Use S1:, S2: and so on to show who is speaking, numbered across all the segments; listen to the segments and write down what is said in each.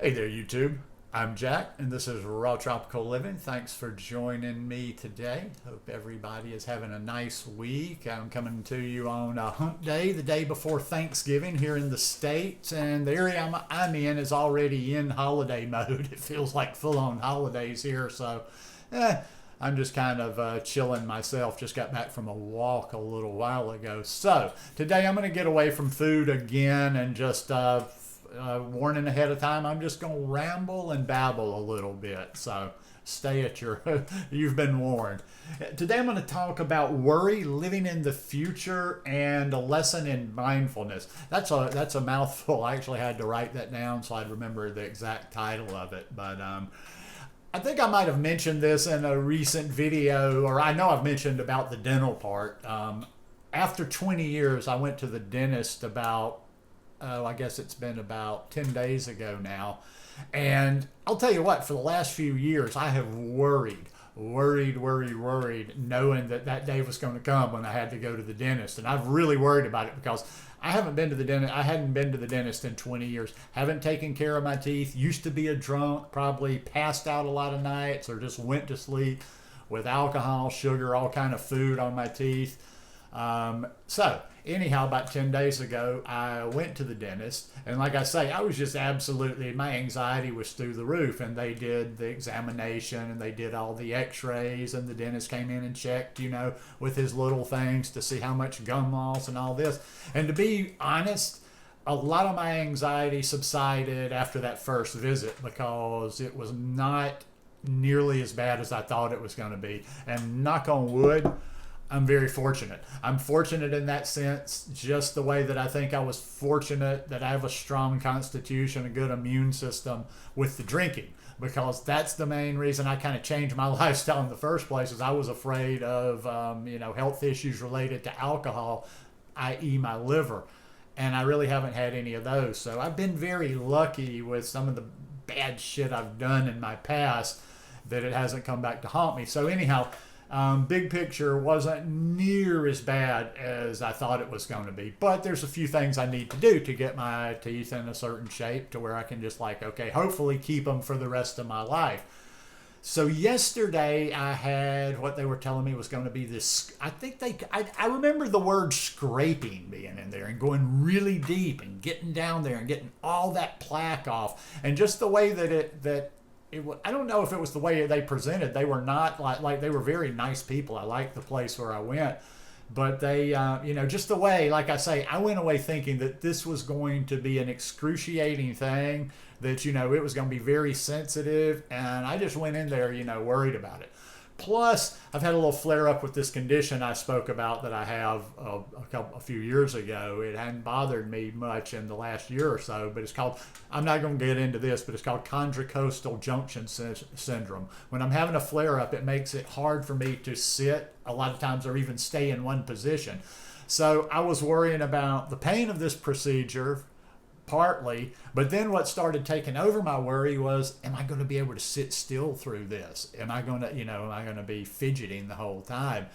S1: Hey there, YouTube. I'm Jack, and this is Raw Tropical Living. Thanks for joining me today. Hope everybody is having a nice week. I'm coming to you on a hump day, the day before Thanksgiving here in the States, and the area I'm in is already in holiday mode. It feels like full-on holidays here, so I'm just kind of chilling myself. Just got back from a walk a little while ago. So today I'm going to get away from food again and just warning ahead of time, I'm just going to ramble and babble a little bit. So stay at your, you've been warned. Today I'm going to talk about worry, living in the future, and a lesson in mindfulness. That's a mouthful. I actually had to write that down so I'd remember the exact title of it. But I think I might have mentioned this in a recent video, or I know I've mentioned about the dental part. After 20 years, I went to the dentist about I guess it's been about 10 days ago now. And I'll tell you what, for the last few years, I have worried, knowing that that day was going to come when I had to go to the dentist. And I've really worried about it because I hadn't been to the dentist in 20 years. Haven't taken care of my teeth. Used to be a drunk, probably passed out a lot of nights or just went to sleep with alcohol, sugar, all kind of food on my teeth. So anyhow, about 10 days ago, I went to the dentist, and like I say, I was just absolutely, my anxiety was through the roof, and they did the examination, and they did all the x-rays, and the dentist came in and checked, with his little things to see how much gum loss and all this. And to be honest, a lot of my anxiety subsided after that first visit because it was not nearly as bad as I thought it was going to be. And knock on wood, I'm very fortunate. I'm fortunate in that sense, just the way that I think I was fortunate that I have a strong constitution, a good immune system with the drinking, because that's the main reason I kind of changed my lifestyle in the first place, is I was afraid of, health issues related to alcohol, i.e. my liver. And I really haven't had any of those. So I've been very lucky with some of the bad shit I've done in my past that it hasn't come back to haunt me. So anyhow, big picture wasn't near as bad as I thought it was going to be. But there's a few things I need to do to get my teeth in a certain shape to where I can just hopefully keep them for the rest of my life. So yesterday I had what they were telling me was going to be this, I remember the word scraping being in there and going really deep and getting down there and getting all that plaque off. And just the way that I don't know if it was the way they presented. They were not like they were very nice people. I liked the place where I went, but they, just the way, like I say, I went away thinking that this was going to be an excruciating thing, that, it was going to be very sensitive. And I just went in there, worried about it. Plus, I've had a little flare up with this condition I spoke about that I have a few years ago. It hadn't bothered me much in the last year or so, but it's called, I'm not going to get into this, but it's called chondrocostal junction syndrome. When I'm having a flare up, it makes it hard for me to sit a lot of times or even stay in one position. So I was worrying about the pain of this procedure, partly, but then what started taking over my worry was, am I going to be able to sit still through this? Am I going to be fidgeting the whole time?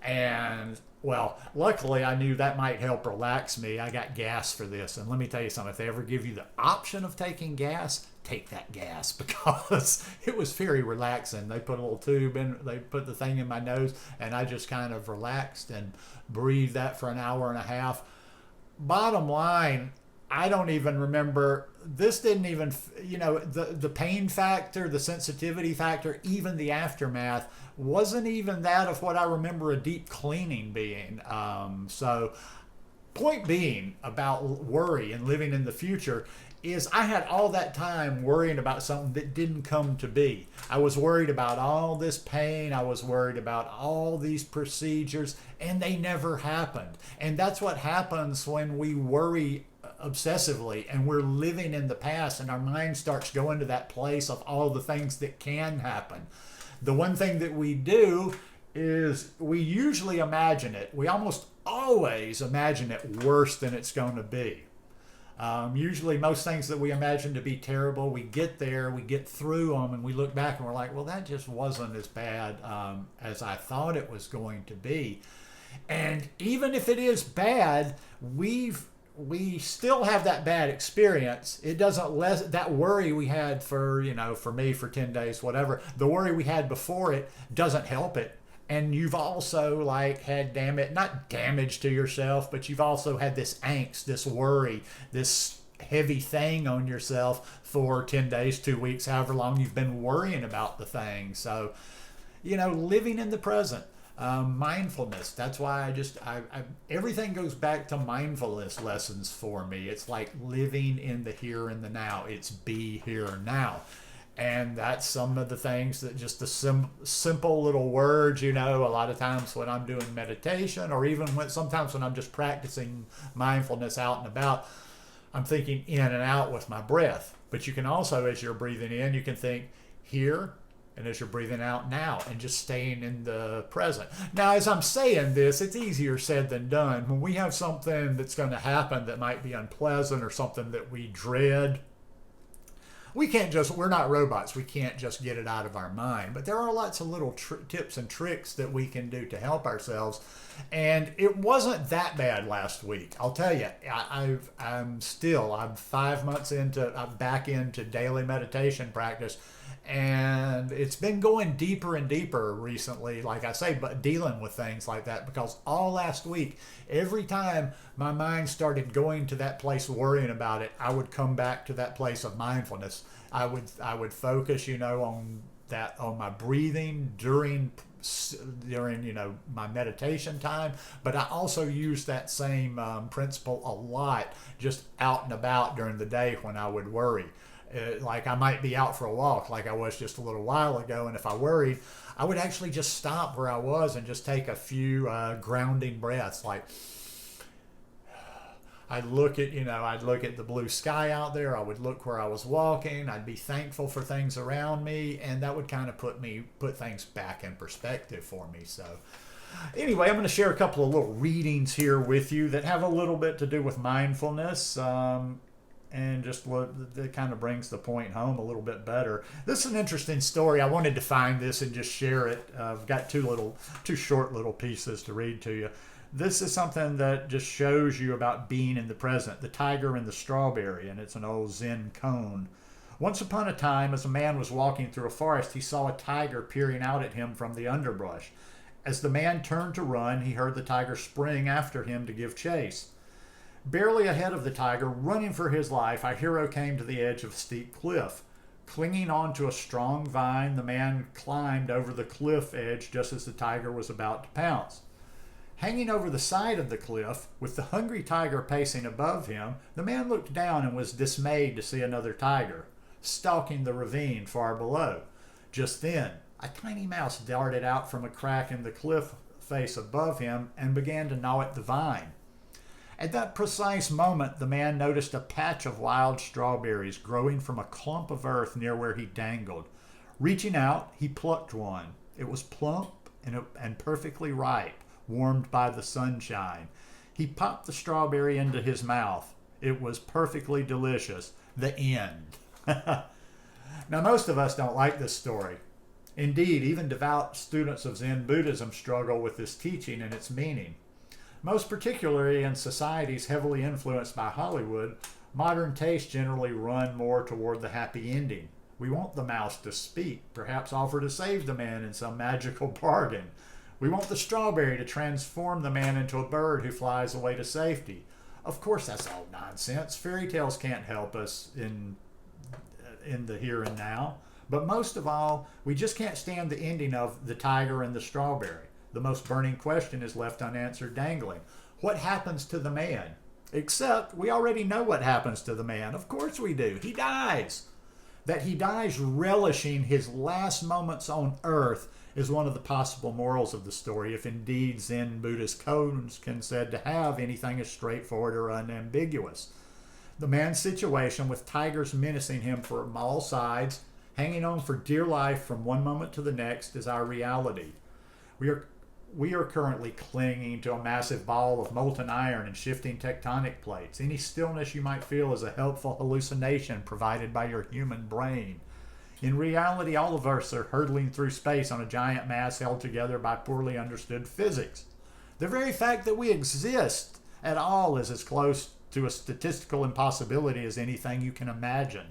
S1: And well, luckily I knew that might help relax me. I got gas for this, and let me tell you something, if they ever give you the option of taking gas, take that gas, because it was very relaxing. They put a little tube in, they put the thing in my nose, and I just kind of relaxed and breathed that for an hour and a half. Bottom line, I don't even remember, this didn't even, the pain factor, the sensitivity factor, even the aftermath wasn't even that of what I remember a deep cleaning being. So point being about worry and living in the future is I had all that time worrying about something that didn't come to be. I was worried about all this pain. I was worried about all these procedures, and they never happened. And that's what happens when we worry obsessively and we're living in the past, and our mind starts going to that place of all the things that can happen. The one thing that we do is we usually imagine it. We almost always imagine it worse than it's going to be. Usually most things that we imagine to be terrible, we get there, we get through them, and we look back and we're like, well, that just wasn't as bad as I thought it was going to be. And even if it is bad, we still have that bad experience. It doesn't that worry we had for, for me for 10 days, whatever, the worry we had before it doesn't help it. And you've also had not damage to yourself, but you've also had this angst, this worry, this heavy thing on yourself for 10 days, 2 weeks, however long you've been worrying about the thing. So, living in the present. Mindfulness. That's why everything goes back to mindfulness lessons for me. It's like living in the here and the now. It's be here now. And that's some of the things that just the simple little words, a lot of times when I'm doing meditation, or even sometimes when I'm just practicing mindfulness out and about, I'm thinking in and out with my breath. But you can also, as you're breathing in, you can think here, and as you're breathing out now, and just staying in the present. Now, as I'm saying this, it's easier said than done. When we have something that's going to happen that might be unpleasant or something that we dread, we're not robots. We can't just get it out of our mind. But there are lots of little tips and tricks that we can do to help ourselves. And it wasn't that bad last week. I'll tell you, I'm 5 months I'm back into daily meditation practice. And it's been going deeper and deeper recently, like I say, but dealing with things like that, because all last week, every time my mind started going to that place worrying about it, I would come back to that place of mindfulness. I would focus, on my breathing during my meditation time, but I also use that same principle a lot just out and about during the day when I would worry. Like I might be out for a walk like I was just a little while ago, and if I worried, I would actually just stop where I was and just take a few grounding breaths. Like I'd look at the blue sky out there. I would look where I was walking. I'd be thankful for things around me, and that would kind of put things back in perspective for me. So anyway, I'm going to share a couple of little readings here with you that have a little bit to do with mindfulness. And just that kind of brings the point home a little bit better. This is an interesting story. I wanted to find this and just share it. I've got two short little pieces to read to you. This is something that just shows you about being in the present. The tiger and the strawberry, and it's an old Zen koan. Once upon a time, as a man was walking through a forest, he saw a tiger peering out at him from the underbrush. As the man turned to run, he heard the tiger spring after him to give chase. Barely ahead of the tiger, running for his life, our hero came to the edge of a steep cliff. Clinging onto a strong vine, the man climbed over the cliff edge just as the tiger was about to pounce. Hanging over the side of the cliff, with the hungry tiger pacing above him, the man looked down and was dismayed to see another tiger stalking the ravine far below. Just then, a tiny mouse darted out from a crack in the cliff face above him and began to gnaw at the vine. At that precise moment, the man noticed a patch of wild strawberries growing from a clump of earth near where he dangled. Reaching out, he plucked one. It was plump and perfectly ripe, warmed by the sunshine. He popped the strawberry into his mouth. It was perfectly delicious. The end. Now, most of us don't like this story. Indeed, even devout students of Zen Buddhism struggle with this teaching and its meaning. Most particularly in societies heavily influenced by Hollywood, modern tastes generally run more toward the happy ending. We want the mouse to speak, perhaps offer to save the man in some magical bargain. We want the strawberry to transform the man into a bird who flies away to safety. Of course, that's all nonsense. Fairy tales can't help us in the here and now. But most of all, we just can't stand the ending of the tiger and the strawberry. The most burning question is left unanswered, dangling. What happens to the man? Except we already know what happens to the man. Of course we do. He dies. That he dies relishing his last moments on earth is one of the possible morals of the story, if indeed Zen Buddhist codes can be said to have anything as straightforward or unambiguous. The man's situation, with tigers menacing him from all sides, hanging on for dear life from one moment to the next, is our reality. We are currently clinging to a massive ball of molten iron and shifting tectonic plates. Any stillness you might feel is a helpful hallucination provided by your human brain. In reality, all of us are hurtling through space on a giant mass held together by poorly understood physics. The very fact that we exist at all is as close to a statistical impossibility as anything you can imagine.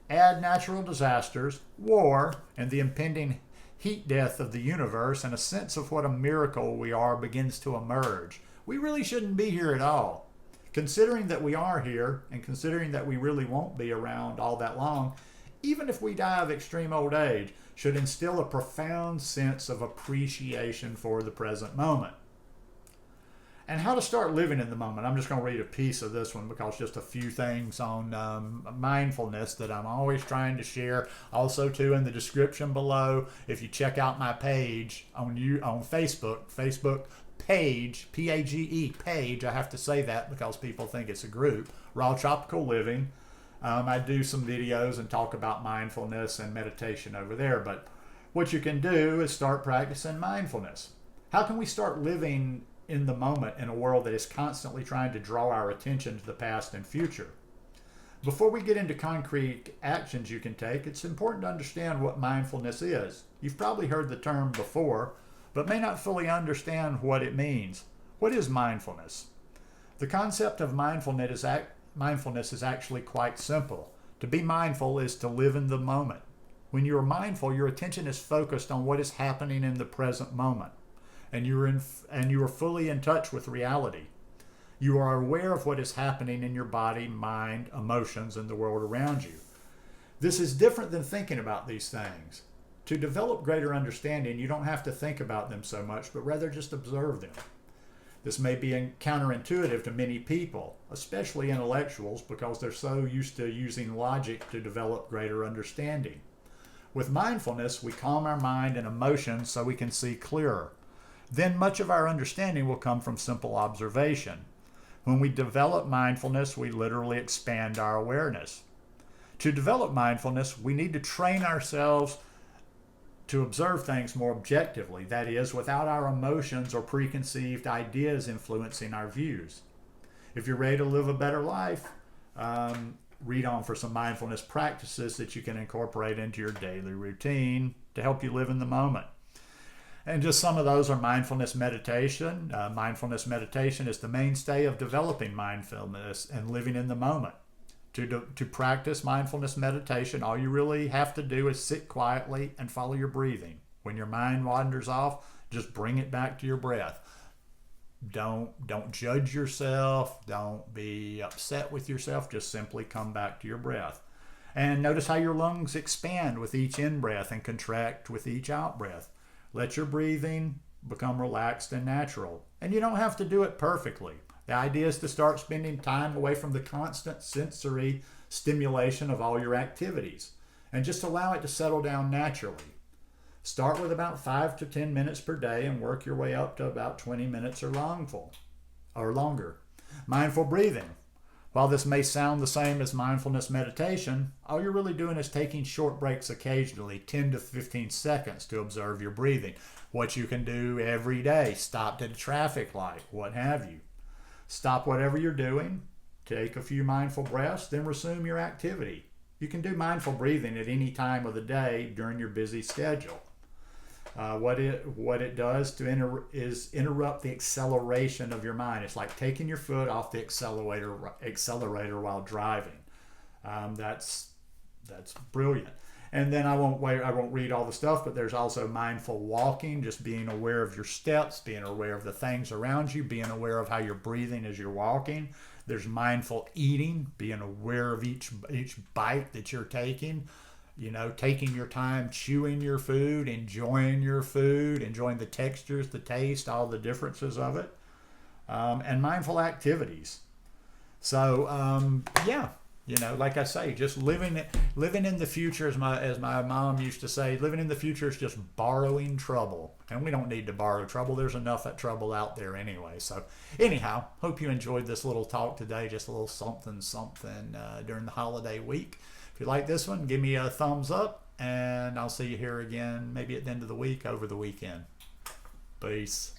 S1: Add natural disasters, war, and the impending heat death of the universe, and a sense of what a miracle we are begins to emerge. We really shouldn't be here at all. Considering that we are here, and considering that we really won't be around all that long, even if we die of extreme old age, should instill a profound sense of appreciation for the present moment. And how to start living in the moment. I'm just going to read a piece of this one because just a few things on mindfulness that I'm always trying to share. Also, too, in the description below, if you check out my page on Facebook page, P-A-G-E, page, I have to say that because people think it's a group, Raw Tropical Living. I do some videos and talk about mindfulness and meditation over there. But what you can do is start practicing mindfulness. How can we start living in the moment in a world that is constantly trying to draw our attention to the past and future? Before we get into concrete actions you can take, it's important to understand what mindfulness is. You've probably heard the term before, but may not fully understand what it means. What is mindfulness? The concept of mindfulness is actually quite simple. To be mindful is to live in the moment. When you are mindful, your attention is focused on what is happening in the present moment, and you are fully in touch with reality. You are aware of what is happening in your body, mind, emotions, and the world around you. This is different than thinking about these things. To develop greater understanding, you don't have to think about them so much, but rather just observe them. This may be counterintuitive to many people, especially intellectuals, because they're so used to using logic to develop greater understanding. With mindfulness, we calm our mind and emotions so we can see clearer. Then much of our understanding will come from simple observation. When we develop mindfulness, we literally expand our awareness. To develop mindfulness, we need to train ourselves to observe things more objectively, that is, without our emotions or preconceived ideas influencing our views. If you're ready to live a better life, read on for some mindfulness practices that you can incorporate into your daily routine to help you live in the moment. And just some of those are mindfulness meditation. Mindfulness meditation is the mainstay of developing mindfulness and living in the moment. To practice mindfulness meditation, all you really have to do is sit quietly and follow your breathing. When your mind wanders off, just bring it back to your breath. Don't judge yourself. Don't be upset with yourself. Just simply come back to your breath. And notice how your lungs expand with each in-breath and contract with each out-breath. Let your breathing become relaxed and natural. And you don't have to do it perfectly. The idea is to start spending time away from the constant sensory stimulation of all your activities and just allow it to settle down naturally. Start with about 5 to 10 minutes per day and work your way up to about 20 minutes or longer. Mindful breathing. While this may sound the same as mindfulness meditation, all you're really doing is taking short breaks occasionally, 10 to 15 seconds to observe your breathing. What you can do every day, stop at a traffic light, what have you. Stop whatever you're doing, take a few mindful breaths, then resume your activity. You can do mindful breathing at any time of the day during your busy schedule. What it does is interrupt the acceleration of your mind. It's like taking your foot off the accelerator while driving. That's brilliant. And then I won't read all the stuff, but there's also mindful walking, just being aware of your steps, being aware of the things around you, being aware of how you're breathing as you're walking. There's mindful eating, being aware of each bite that you're taking. Taking your time chewing your food, enjoying the textures, the taste, all the differences of it, and mindful activities. So, like I say, just living in the future, as my mom used to say, living in the future is just borrowing trouble, and we don't need to borrow trouble. There's enough of trouble out there anyway. So, anyhow, hope you enjoyed this little talk today. Just a little something during the holiday week. If you like this one, give me a thumbs up, and I'll see you here again maybe at the end of the week over the weekend. Peace.